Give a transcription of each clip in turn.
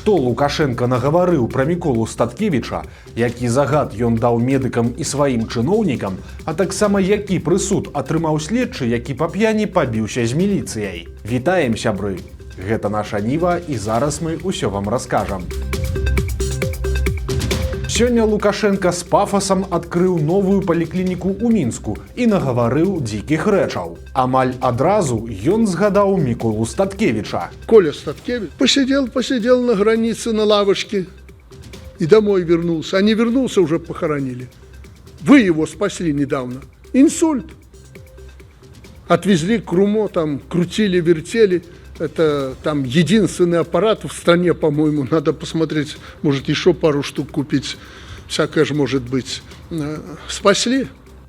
Што Лукашенко нагаварыў пра Міколу Статкевіча, які загад ён даў медыкам і сваім чыноўнікам, а таксама які прысуд атрымаў следчы, які па п'яні пабіўся з міліцыяй. Вітаем, сябры! Гэта наша Ніва, і зараз мы ўсё вам раскажам. Сёння Лукашенко з пафасам адкрыў новую паліклініку ў Мінску і нагаварыў дзікіх рэчаў. Амаль адразу ён згадаў Міколу Статкевича. Коля Статкевич посидел на границе на лавочке и домой вернулся. А не вернулся, уже похоронили. Вы его спасли недавно. Инсульт. Отвезли к РУМО, там крутили, вертели. Это там единственный аппарат в стране, по-моему, надо посмотреть, может еще пару штук купить, всякое же может быть. Спасли.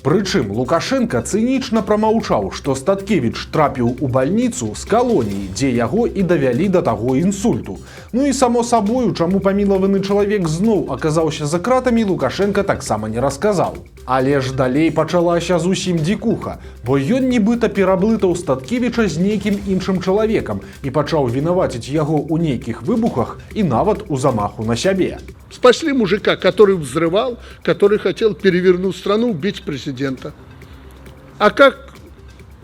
Прычым Лукашенко цынічна прамаўчаў, што Статкевіч трапіў у бальніцу з калоніі, дзе яго і давялі да таго інсульту. Ну і само сабою, чаму памілаваны чалавек зноў аказаўся за кратамі, Лукашенко таксама не расказаў. Але ж далей пачалася зусім дзікуха, бо ён нібыта пераблытаў Статкевіча з нейкім іншым чалавекам і пачаў вінаваціць яго ў нейкіх выбухах і нават у замаху на сябе. Спасли мужика, который взрывал, который хотел перевернуть страну, убить президента. А как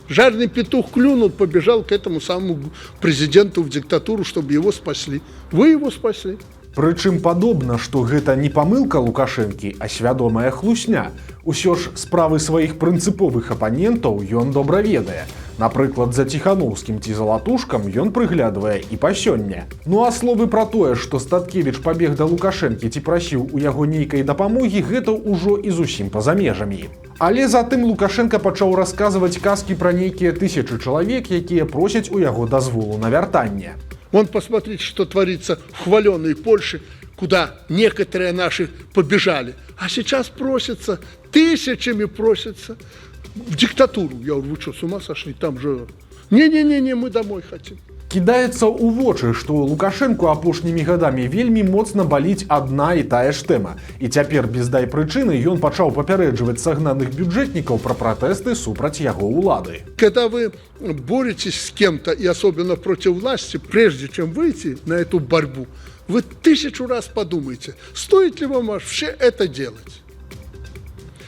жареный петух клюнул, побежал к этому самому президенту в диктатуру, чтобы его спасли. Вы его спасли. Прычым падобна, што гэта не памылка Лукашэнкі, а свядомая хлусня. Усё ж справы сваіх прынцыповых апанентаў ён добра ведае. Напрыклад, за Ціхановскім ці Залатушкам ён прыглядвае і па сёння. Ну а словы пра тое, што Статкевіч пабег да Лукашэнкі ці прасіў у яго нейкай дапамогі, гэта ўжо і зусім па-за межамі. Але затым Лукашенко пачаў расказваць казкі пра нейкія тысячы чалавек, якія просяць у яго дазволу на вяртанне. Вон посмотрите, что творится в хваленой Польше, куда некоторые наши побежали. А сейчас просятся, тысячами просятся в диктатуру. Я говорю, вы что, с ума сошли? Там же... Не-не-не, мы домой хотим. Кідаецца ў вочы, што Лукашэнку апошнімі гадамі вельмі моцна баліць адна і тая ж тэма. І цяпер без дай прычыны ён пачаў папярэджваць сагнаных бюджэтнікаў пра пратэсты супраць яго ўлады. Когда вы боретесь с кем-то, и особенно против власти, прежде чем выйти на эту борьбу, вы 1000 раз подумайте, стоит ли вам вообще это делать.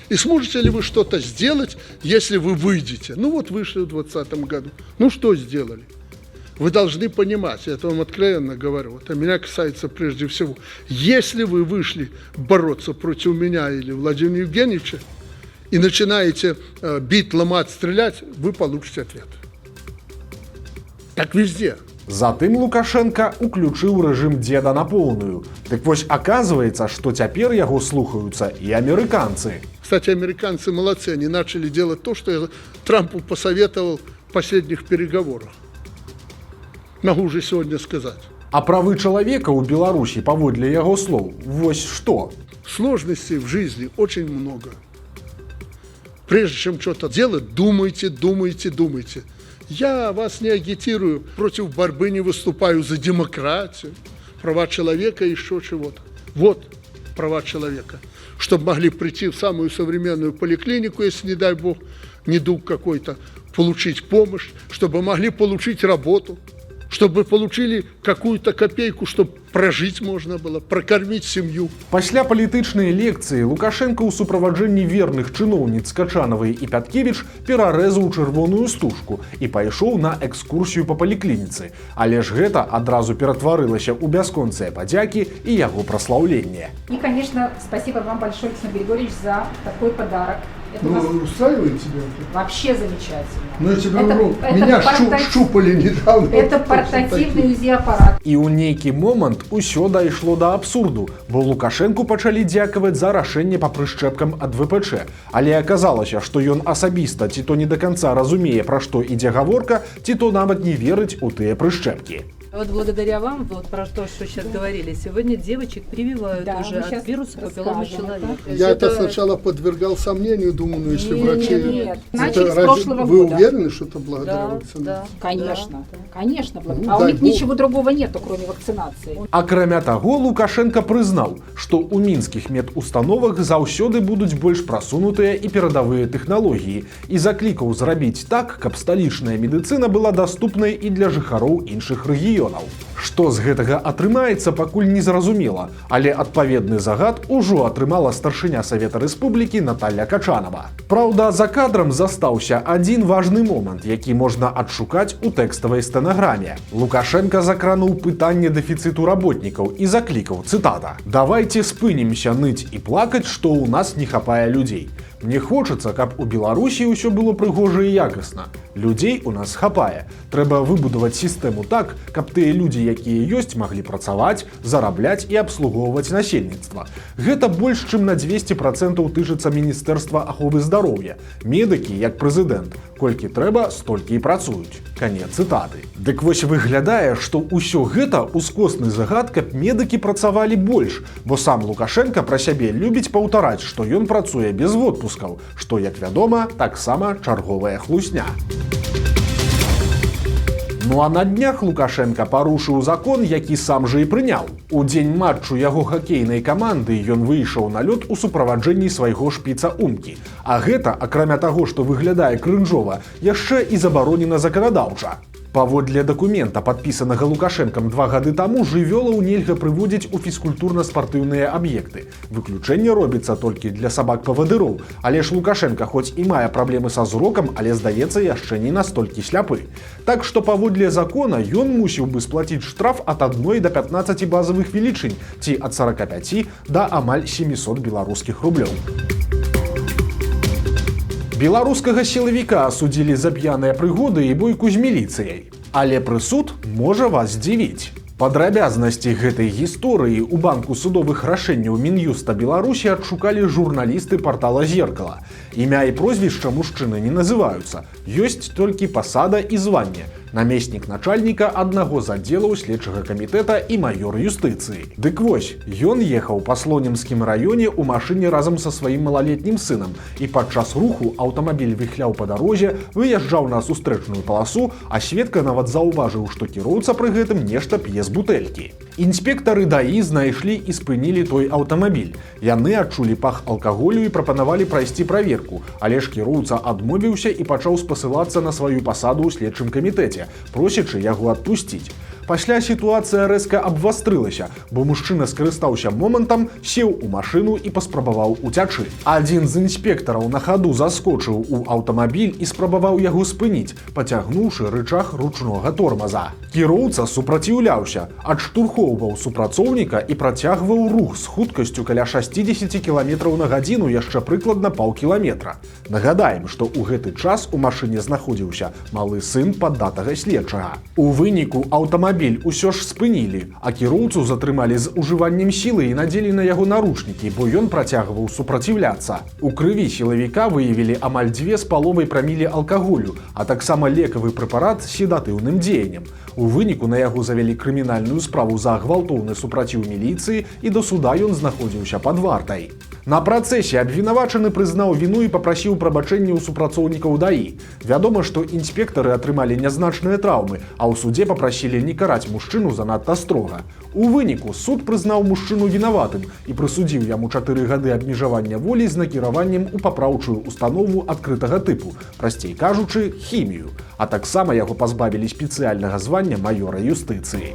И сможете ли вы что-то сделать, если вы выйдете? Ну вот вышли в 2020 году. Ну что сделали? Вы должны понимать, я это вам откровенно говорю, это меня касается прежде всего. Если вы вышли бороться против меня или Владимира Евгеньевича и начинаете бить, ломать, стрелять, вы получите ответ. Так везде. Затым Лукашенко уключыў рэжым дзеда на поўную. Дык вось аказваецца, што цяпер яго слухаюцца і амерыканцы. Кстати, американцы молодцы, они начали делать то, что я Трампу посоветовал в последних переговорах. Могу уже сегодня сказать. А правы чалавека ў Беларусі, паводле яго слоў, вось што? Сложностей в жизни очень много. Прежде чем что-то делать, думайте, думайте, думайте. Я вас не агитирую, против борьбы не выступаю, за демократию, права человека и еще чего-то. Вот права человека. Чтобы могли прийти в самую современную поликлинику, если, не дай бог, недуг какой-то, получить помощь, чтобы могли получить работу, чтобы получили какую-то копейку, чтобы прожить можно было, прокормить семью. Пасля палітычнай лекцыі Лукашенко ў суправаджэнні верных чыноўніц Качанавай і Пяткевіч перарэзаў чырвоную стужку і пайшоў на экскурсію па паліклініцы. Але ж гэта адразу ператварылася ў бясконцыя падзякі і яго праслаўленне. И, конечно, спасибо вам большое, Александр Григорьевич, за такой подарок. Это устраивает тебя? вообще замечательно. Ну, я тебе говорю, меня щупали недавно. Это портативный УЗИ-аппарат. І ў нейкі момант усё дайшло да абсурду, бо Лукашэнку пачалі дзякаваць за рашэнне па прышчэпкам ад ВПЧ. Але аказалася, што ён асабіста ці то не да канца разумее, пра што ідзе гаворка, ці то нават не верыць у тыя прышчэпкі. Вот благодаря вам, вот про то, что сейчас говорили, сегодня девочек прививают уже от вируса папилломы человека. Я это сначала подвергал сомнению, думаю, ну если врачи... Нет. Значит, с прошлого вы года. уверены, что это благодаря вакцинации? Да, Конечно, да. конечно. Ну, А у дай них бог. ничего другого нету, кроме вакцинации. Акрамя таго, Лукашенко прызнаў, што ў мінскіх медустановах заўсёды будуць больш прасунутыя і перадавыя тэхналогіі і заклікаў зрабіць так, каб сталічная медыцына была даступнай і для жыхароў іншых рэгіёнаў. Што з гэтага атрымаецца, пакуль не зразумела, але адпаведны загад ужо атрымала старшыня Савета Рэспублікі Наталья Качанова. Праўда, за кадрам застаўся адзін важны момант, які можна адшукаць у тэкставай стэнаграме. Лукашенко закрануў пытанне дэфіцыту работнікаў і заклікаў, цытата: «Давайте спынімся ныць і плакаць, што ў нас не хапае людзей. Мне хочацца, каб у Беларусі ўсё было прыгожа і якасна. Людзей у нас хапае. Трэба выбудаваць сістэму так, каб тыя людзі, якія ёсць, маглі працаваць, зарабляць і абслугоўваць насельніцтва. Гэта больш чым на 200% тычыцца Міністэрства аховы здароўя. Медыкі, як прэзідэнт, колькі трэба, столькі і працуюць». Канец цытаты. Дык вось выглядае, што ўсё гэта ускосны загад, каб медыкі працавалі больш, бо сам Лукашенко пра сябе любіць паўтараць, што ён працуе без водпускаў, што, як вядома, таксама чарговая хлусня. Ну а на днях Лукашенко парушыў закон, які сам жа і прыняў. У дзень матчу яго хакейнай каманды ён выйшаў на лёд у суправаджэнні свайго шпіца Умкі. А гэта, акрамя таго, што выглядае крынжова, яшчэ і забаронена заканадаўча. Паводле дакумента, падпісанага Лукашэнкам 2 гады таму, жывёлаў нельга прыводзіць у фізкультурна-спартыўныя аб'екты. Выключэнне робіцца толькі для сабак-павадыроў, але ж Лукашенко хоць і мае праблемы са зрокам, але, здаецца, яшчэ не настолькі сляпы. Так што паводле закона ён мусіў бы сплаціць штраф ад 1 до 15 базавых велічынь, ці ад 45 да амаль 700 беларускіх рублёў. Беларускага сілавіка асудзілі за п'яныя прыгоды і бойку з міліцыяй. Але прысуд можа вас здзівіць. Падрабязнасці гэтай гісторыі ў банку судовых рашэнняў Мін'юста Беларусі адшукалі журналісты партала «Зеркала». Імя і прозвішча мужчыны не называюцца. Ёсць толькі пасада і званне. Намеснік начальніка аднаго з аддзелаў следчага камітэта і маёр юстыцыі. Дык вось, ён ехаў па Слонімскім раёне ў машыне разам са сваім малалетнім сынам, і падчас руху аўтамабіль віхляў па дарозе, выязджаў на сустрэчную паласу, а сведка нават заўважыў, што кіроўца пры гэтым нешта п'е з бутэлькі. Інспектары ДАІ знайшлі і спынілі той аўтамабіль. Яны адчулі пах алкаголю і прапанавалі прайсці праверку, але ж кіроўца адмовіўся і пачаў спасылацца на сваю пасаду ў следчым камітэце, просячы яго адпусціць. Пасля сітуацыя рэзка абвастрылася, бо мужчына скарыстаўся момантам, сеў у машыну і паспрабаваў уцячы. Адзін з інспектараў на хаду заскочыў у аўтамабіль і спрабаваў яго спыніць, пацягнуўшы рычаг ручнога тормаза. Кіроўца супраціўляўся, адштурхоўваў супрацоўніка і працягваў рух з хуткасцю каля 60 км на гадзіну яшчэ прыкладна паўкіламетра. Нагадаем, што ў гэты час у машыне знаходзіўся малы сын паддатага следчага. У выніку аўтамабіль усё ж спынілі, а кіроўцу затрымалі з ужываннем сілы і надзелі на яго наручнікі, бо ён працягваў супраціўляцца. У крыві сілавіка выявілі амаль 2,5 прамілі алкаголю, а таксама лекавы прэпарат з седатыўным дзеяннем. У выніку на яго завялі крымінальную справу за гвалтоўны супраціў міліцыі і да суда ён знаходзіўся пад вартай. На працэсе абвінавачаны прызнаў віну і папрасіў прабачэння ў супрацоўнікаў ДАІ. Вядома, што інспектары атрымалі нязначныя траўмы, а ў судзе папрасілі не караць мужчыну занадта строга. У выніку суд прызнаў мужчыну вінаватым і прысудзіў яму 4 гады абмежавання волі з накіраваннем у папраўчую установу адкрытага тыпу, прасцей кажучы, хімію, а таксама яго пазбавілі спецыяльнага звання маёра юстыцыі.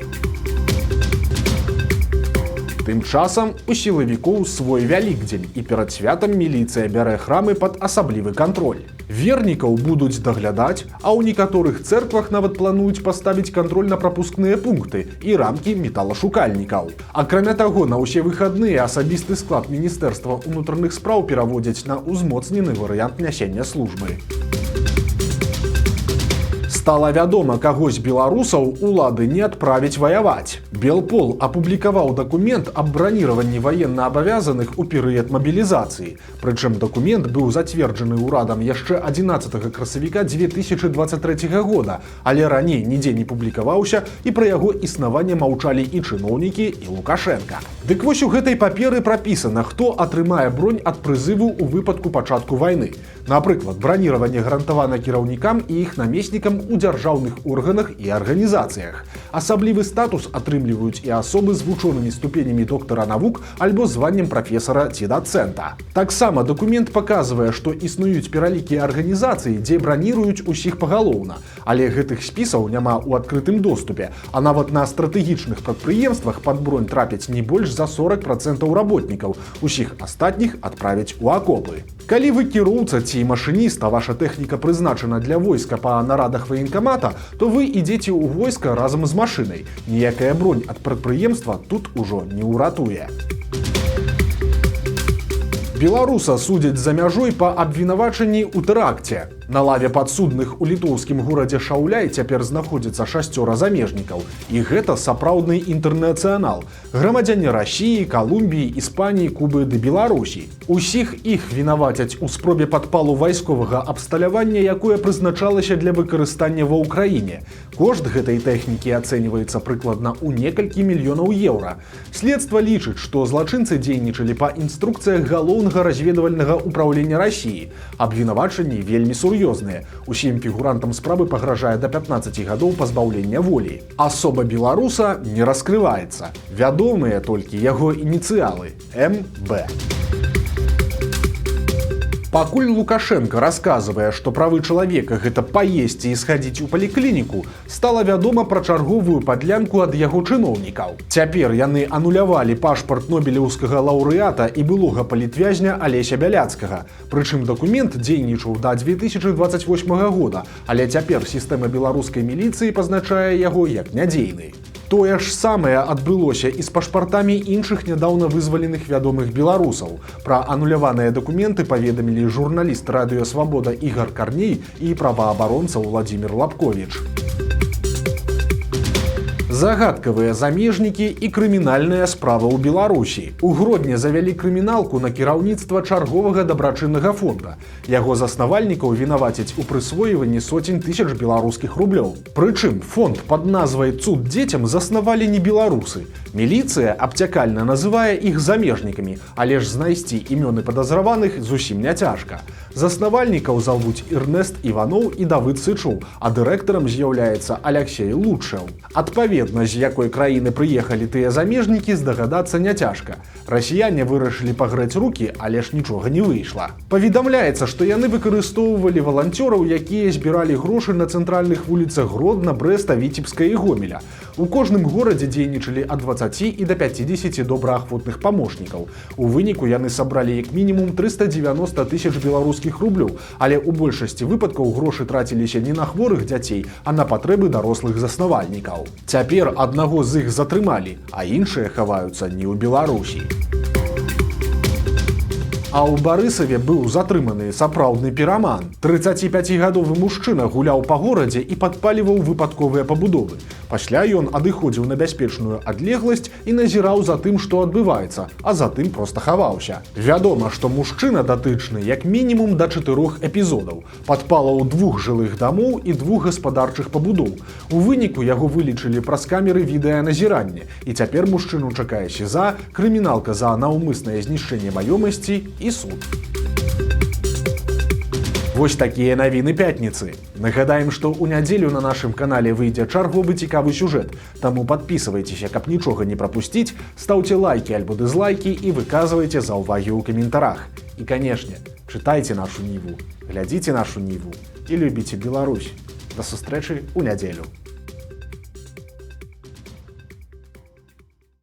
Тым часам у сілавікоў свой вялікдзень, і перад святам міліцыя бярэ храмы пад асаблівы кантроль. Вернікаў будуць даглядаць, а ў некаторых цэрквах нават плануюць паставіць кантроль на прапускныя пункты і рамкі металашукальнікаў. Акрамя таго, на ўсе выхадныя асабісты склад Міністэрства ўнутраных спраў пераводзяць на ўзмоцнены варыянт нясення службы. Стала вядома, каго з беларусаў улады не адправіць ваяваць. Белпол апублікаваў дакумент аб браніраванні ваеннаабавязаных у перыяд мабілізацыі. Прычым дакумент быў зацверджаны ўрадам яшчэ 11 красавіка 2023 года, але раней нідзе не публікаваўся і пра яго існаванне маўчалі і чыноўнікі, і Лукашенко. Дык вось у гэтай паперы прапісана, хто атрымае бронь ад прызыву ў выпадку пачатку вайны. Напрыклад, браніраванне гарантавана кіраўнікам і іх намеснікам у дзяржаўных органах і арганізацыях. Асаблівы статус атрымліваюць і асобы з вучонымі ступенямі доктара навук альбо званнем прафесара ці дацэнта. Таксама дакумент паказвае, што існуюць пералікі арганізацый, дзе браніруюць усіх пагалоўна, але гэтых спісаў няма ў адкрытым доступе, а нават на стратэгічных прадпрыемствах пад бронь трапяць не больш за 40% работнікаў, усіх астатніх адправяць у акопы. Калі вы кіроўца ці машыніст, а ваша тэхніка прызначана для войска па нарадах ваенкамата, то вы ідзеце ў войска разам з машынай. Ніякая бронь ад прадпрыемства тут ужо не ўратуе. Беларуса судзяць за мяжой па абвінавачанні ў тэракце. На лаве падсудных у літоўскім горадзе Шаўляй цяпер знаходзіцца 6 замежнікаў. І гэта сапраўдны інтэрнацыянал. Грамадзяне Расіі, Калумбіі, Іспаніі, Кубы ды Беларусі. Усіх іх вінавацяць у спробе падпалу вайсковага абсталявання, якое прызначалася для выкарыстання ва ўкраіне. Кошт гэтай тэхнікі ацэньваецца прыкладна ў некалькі мільёнаў еўра. Следства лічыць, што злачынцы дзейнічалі па інструкцыях галоўнага разведвальнага ўпраўлення Расіі. Абвінавачанні вельмі сур'ёзныя. Усім фігурантам справы пагражае да 15 гадоў пазбаўлення волі. Асоба беларуса не раскрываецца. Вядомыя толькі яго ініцыялы МБ. Пакуль Лукашенко расказвае, што правы чалавека гэта паесці і схадзіць у паліклініку, стала вядома пра чарговую падлянку ад яго чыноўнікаў. Цяпер яны анулявалі пашпарт нобелеўскага лаўрэата і былога палітвязня Алеся Бяляцкага. Прычым дакумент дзейнічаў да 2028 года, але цяпер сістэма беларускай міліцыі пазначае яго як нядзейны. Тое ж самае адбылося і з пашпартамі іншых нядаўна вызваленых вядомых беларусаў. Пра ануляваныя дакументы паведамілі журналіст радыё «Свабода» Ігар Карней і праваабаронца Владзімір Лапковіч. Загадкавыя замежнікі і крымінальная справа ў Беларусі. У Гродні завялі крыміналку на кіраўніцтва чарговага дабрачыннага фонда. Яго заснавальнікаў вінавацяць у прысвойванні сотень тысяч беларускіх рублёў. Прычым фонд пад назвай «Цуд дзецям» заснавалі не беларусы. Міліцыя абцякальна называе іх замежнікамі, але ж знайсці імёны падазраваных зусім не цяжка. Заснавальнікаў завуць Эрнест Іваноў і Давыд Сычоў, а дырэктарам з'яўляецца Аляксей Лучшэў. Адпаведна, з якой краіны прыехалі тыя замежнікі, здагадацца няцяжка. Расіяне вырашылі пагрэць рукі, але ж нічога не выйшла. Паведамляецца, што яны выкарыстоўвалі валанцёраў, якія збіралі грошы на цэнтральных вуліцах Гродна, Брэста, Віцебска і Гомеля. У кожным горадзе дзейнічалі ад 20 і да 50 добраахвотных памочнікаў. У выніку яны сабралі як мінімум 390 тысяч беларускіх рублёў, але ў большасці выпадкаў грошы траціліся не на хворых дзяцей, а на патрэбы дарослых заснавальнікаў. Цяпер аднаго з іх затрымалі, а іншыя хаваюцца не ў Беларусі. А ў Барысаве быў затрыманы сапраўдны піраман. 35-гадовы мужчына гуляў па горадзе і падпаліваў выпадковыя пабудовы. Пасля ён адыходзіў на бяспечную адлегласць і назіраў за тым, што адбываецца, а затым проста хаваўся. Вядома, што мужчына датычны як мінімум да 4 эпізодаў. Падпалаў 2 жылых дамоў і 2 гаспадарчых пабудоў. У выніку яго вылічылі праз камеры відэаназірання. І цяпер мужчыну чакае СІЗА, крыміналка за наўмыснае знішчэнне маёмасці і суд. Вось такія навіны пятніцы. Нагадаем, што ў нядзелю на нашым канале выйдзе чарговы цікавы сюжэт, таму падпісывайцеся, каб нічога не прапусціць, стаўце лайкі альбо дызлайкі і выказвайце заўвагі ў каментарах. І, канешне, чытайце нашу Ніву, глядзіце нашу Ніву і любіце Беларусь. Да сустрэчы ў нядзелю.